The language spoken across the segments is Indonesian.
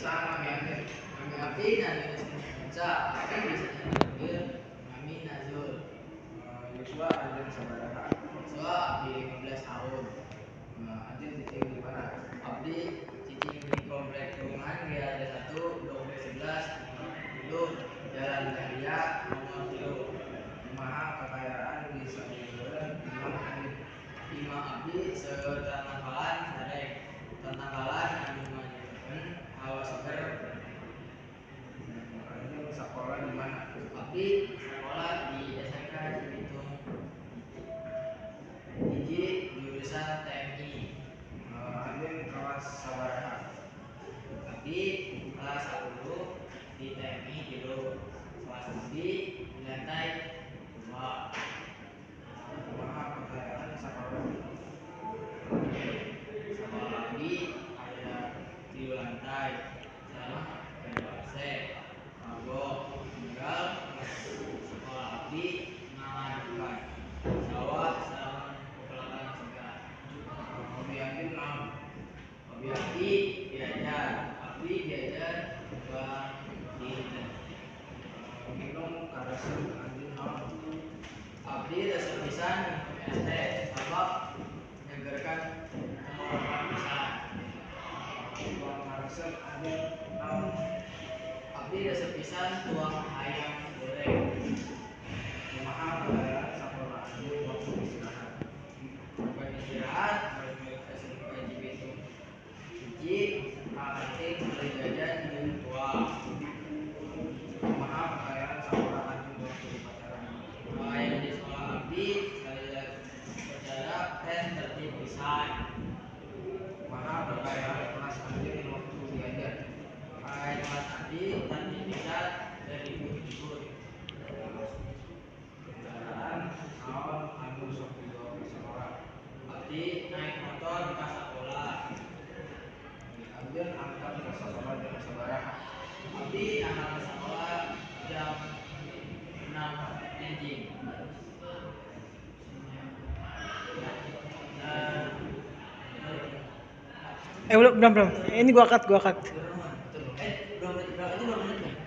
sama Mami Abdi dan Sa tapi bisa dipanggil Mami Nazul. Yuswa anjing sabaraha? Yuswa Abdi 15 tahun. Anjing titik di mana? Abdi cicing di komplek perumahan Gria ada 1 Blok B11 dulu Jalan Dahlia nomor 3. Kumaha kekayaan di Saburan Imam Anjing? Imam Abdi setangkalan sadek tangkalan anu ngajiikeun hawa seger. Anjing sekolah di mana? Abdi sekolah di SMK Cibitung. Hiji jurusan TMI. Anjing kelas sabaraha? Abdi kelas 10 di TMI gitu. Kelas Abdi di lantai 2. Kumaha kekayaan sekolah? Sekolah Abdi ada 3 lantai. Sareng ada AC, mabok, tinggal sekolah Abdi ngadukan sawah sareng pepelakan segar. Hobi anjing naon? Hobi Abdi diajar. Abdi diajar buat di Minum karaseun anjing naon? Abdi resep pisan minum es teh sabab nyegerkan tenggorokan pisan. Tuang karaseun anjing naon? Abdi resep pisan tuang ayam goreng. Kumaha kekayaan sekolah anjing waktu istirahat? Bukan istirahat, balik ke SMK Cibitung. Hiji ka kantin beli jajan jeung tuang. Kumaha kekayaan sekolah anjing waktu upacara? Yang di sekolah Abdi sekali upacara teh tertib pisan. Kumaha kekayaan kelas anjing waktu diajar? Kelas Abdi tertib pisan dan ikut-ikut. Kendaraan naon anu sok dibawa ke sekolah? Abdi naik motor ka sekolah. Anjeun angkat ke sekolah jam sabaraha? Abdi angkat ke sekolah jam 6 enjing. Belum. Ini gua cut. Berapa menit kan?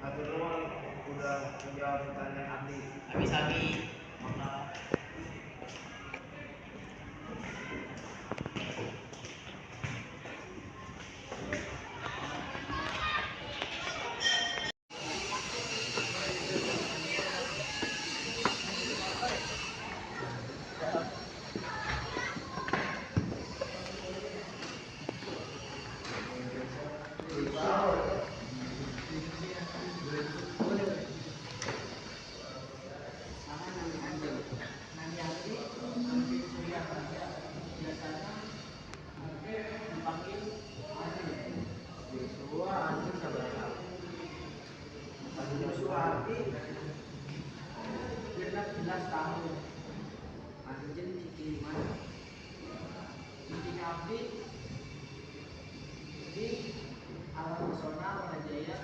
Atur nuhun udah menjawab pertanyaan Abdi. Sami-sami. Maka Yuswa anjing sabaraha? Yuswa Abdi 11 tahun. anjing cicing mana? Cicing Abdi di Alam Pesona Wanajaya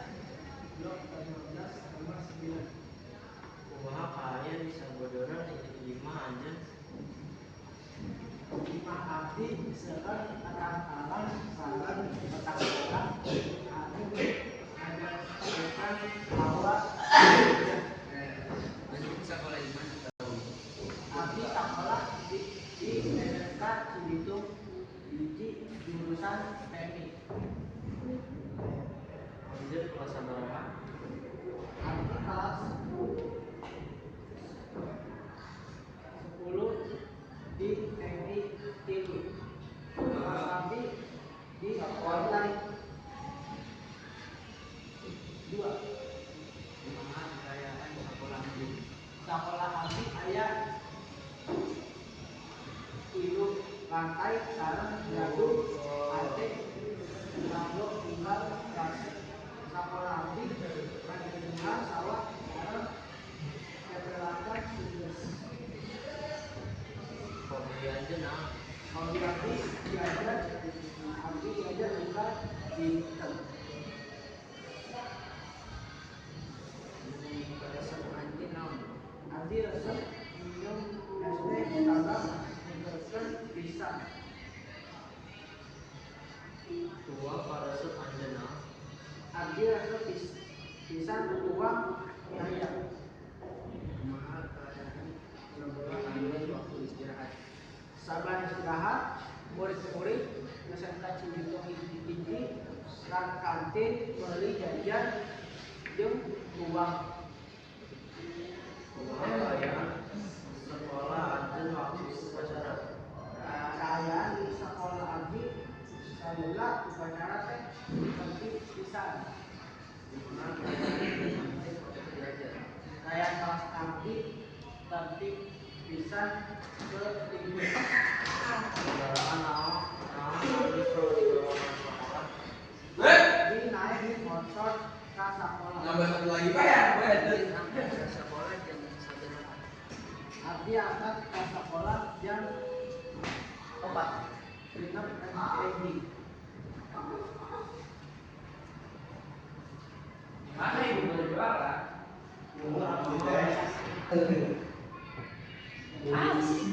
Blok 15 nomor 9. Kumaha kaya di Sabodoran lima anjing? Imam Abdi seueur tangkalan sareng petang-petang anu ngajarkeun hawa Anjing sekolah di mana? Abdi sekolah di SMK Cibitung hiji jurusan TMI. Anjing kelas sabaraha? Abdi kelas 10 di TMI 3. Kelas Abdi di lantai 2. Kumaha kekayaan sekolah anjing? Sekolah Abdi aya 3 lantai sareng gadung AC blok tinggal kasih. Sekolah Abdi ngajenengan sawah sareng pepelakan sukses. Hobi anjing naon? Hobi Abdi diajar buka pinter. Karaseun anjing naon? Abdi resep minum es teh sabab nyegerkeun pisan. Tua paresep anjeunna. Abdi resep pisan uang daya. Kumaha keadaan bola kangen waktu istirahat? Saban istirahat, murid-murid ngesentak cibitung hiji-hiji ka kantin meuli jajan jeung uang. Kumaha keadaan sekolah anjeun waktu upacara? Kaayaan di sekolah abdi samula upacara teh penting pisan. Kumaha keadaan waktu belajar? Kayak kelas abdi tertib pisan ke libur. Kendaraan naon anu dibawa ka sekolah? Abdi naik di motor ka sekolah. Nambah satu lagi Pak ya? Ke sekolah jam sabaraha? Abdi angkat ke sekolah jam 4. Genep pagi. Mana ibu boleh jualan? Ah, sih.